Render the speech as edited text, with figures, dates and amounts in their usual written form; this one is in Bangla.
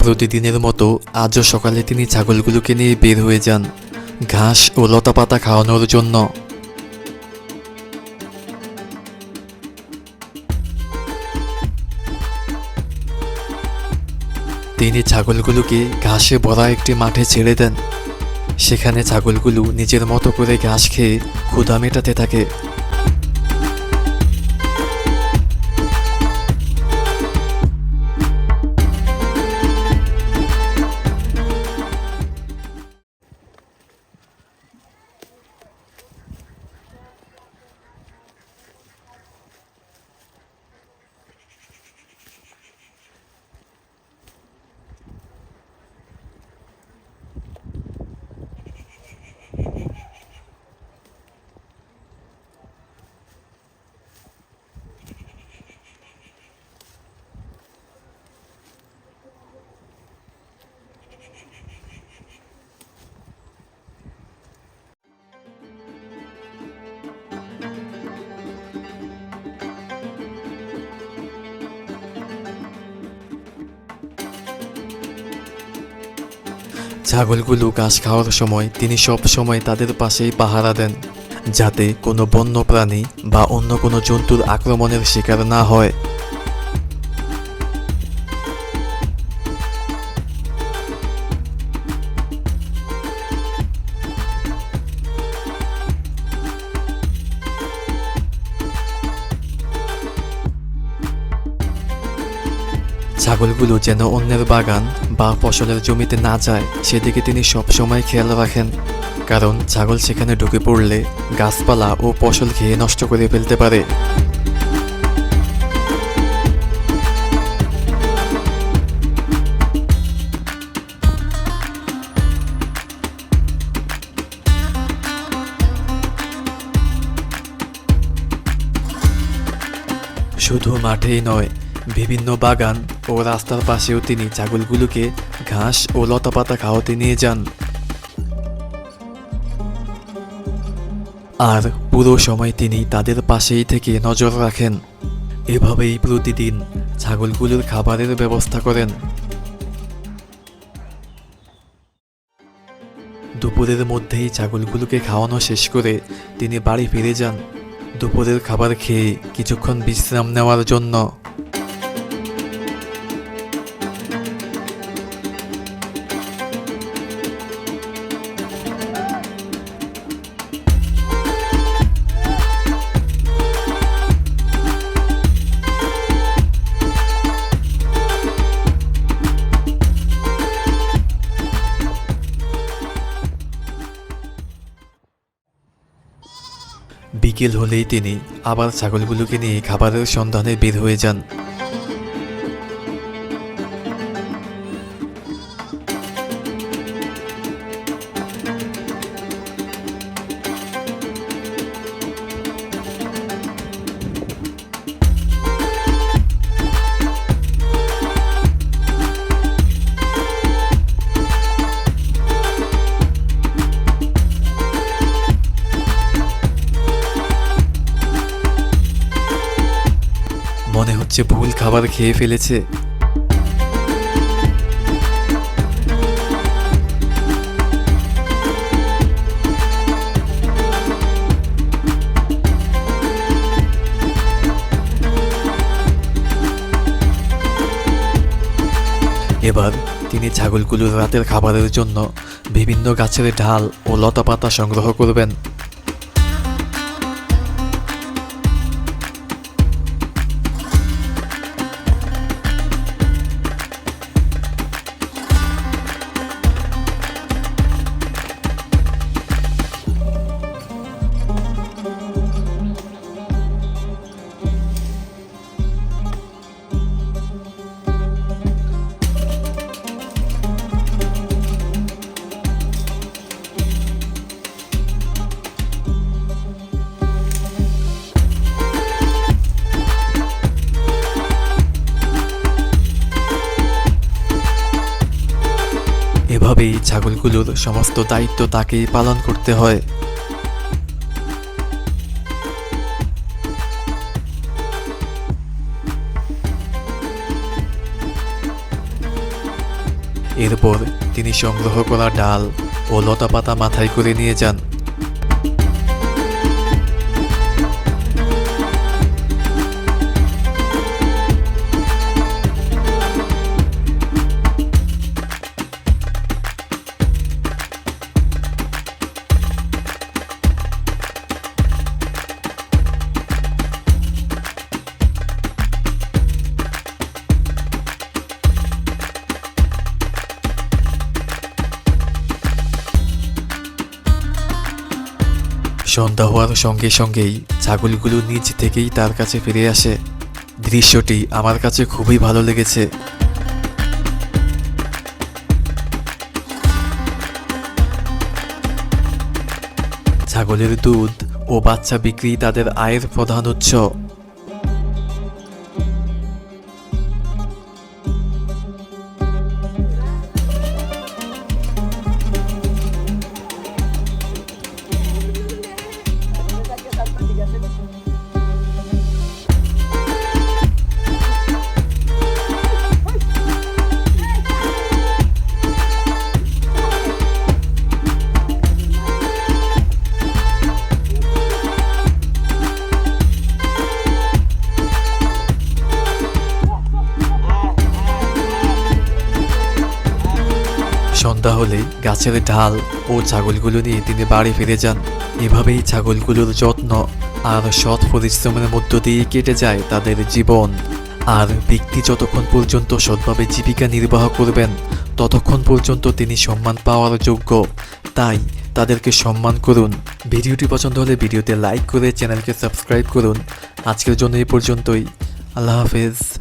প্রতিদিনের মতো আজও সকালে তিনি ছাগলগুলোকে নিয়ে বের হয়ে যান ঘাস ও লতাপাতা খাওয়ানোর জন্য। তিনি ছাগলগুলোকে ঘাসে ভরা একটি মাঠে ছেড়ে দেন। সেখানে ছাগলগুলো নিজের মতো করে ঘাস খেয়ে ক্ষুধা মেটাতে থাকে। ছাগলগুলো ঘাস খাওয়ার সময় তিনি সব সময় তাদের পাশেই পাহারা দেন, যাতে কোনো বন্য প্রাণী বা অন্য কোনো জন্তুর আক্রমণের শিকার না হয়। ছাগলগুলো যেন অন্যের বাগান বা ফসলের জমিতে না যায় সেদিকে তিনি সবসময় খেয়াল রাখেন, কারণ ছাগল সেখানে ঢুকে পড়লে গাছপালা ও ফসল খেয়ে নষ্ট করে ফেলতে পারে। শুধু মাঠেই নয়, বিভিন্ন বাগান ও রাস্তার পাশেও তিনি ছাগলগুলোকে ঘাস ও লতাপাতা খাওয়াতে নিয়ে যান। আর পুরো সময় তিনি তাদের পাশেই থেকে নজর রাখেন। এভাবেই প্রতিদিন ছাগলগুলোর খাবারের ব্যবস্থা করেন। দুপুরের মধ্যেই ছাগলগুলোকে খাওয়ানো শেষ করে তিনি বাড়ি ফিরে যান দুপুরের খাবার খেয়ে কিছুক্ষণ বিশ্রাম নেওয়ার জন্য। বিকেল হলেই তিনি আবার ছাগলগুলোকে নিয়ে খাবারের সন্ধানে বের হয়ে যান। মনে হচ্ছে ভুল খাবার খেয়ে ফেলেছে। এবার তিনি ছাগলগুলোর রাতের খাবারের জন্য বিভিন্ন গাছের ডাল ও লতাপাতা সংগ্রহ করবেন। এভাবেই ছাগলগুলোর সমস্ত দায়িত্ব তাকেই পালন করতে হয়। এরপর তিনি সংগ্রহ করা ডাল ও লতাপাতা মাথায় করে নিয়ে যান। সন্ধ্যা হওয়ার সঙ্গে সঙ্গেই ছাগলগুলো নিজ থেকেই তার কাছে ফিরে আসে। দৃশ্যটি আমার কাছে খুবই ভালো লেগেছে। ছাগলের দুধ ও বাচ্চা বিক্রি তাদের আয়ের প্রধান উৎস। সন্ধ্যা হলে গাছের ঢাল ও ছাগলগুলো নিয়ে তিনি বাড়ি ফিরে যান। এভাবেই ছাগলগুলোর যত্ন আর সৎ পরিশ্রমের মধ্য দিয়ে কেটে যায় তাদের জীবন। আর ব্যক্তি যতক্ষণ পর্যন্ত সৎভাবে জীবিকা নির্বাহ করবেন ততক্ষণ পর্যন্ত তিনি সম্মান পাওয়ার যোগ্য। তাই তাদেরকে সম্মান করুন। ভিডিওটি পছন্দ হলে ভিডিওতে লাইক করে চ্যানেলকে সাবস্ক্রাইব করুন। আজকের জন্য এই পর্যন্তই। আল্লাহ হাফেজ।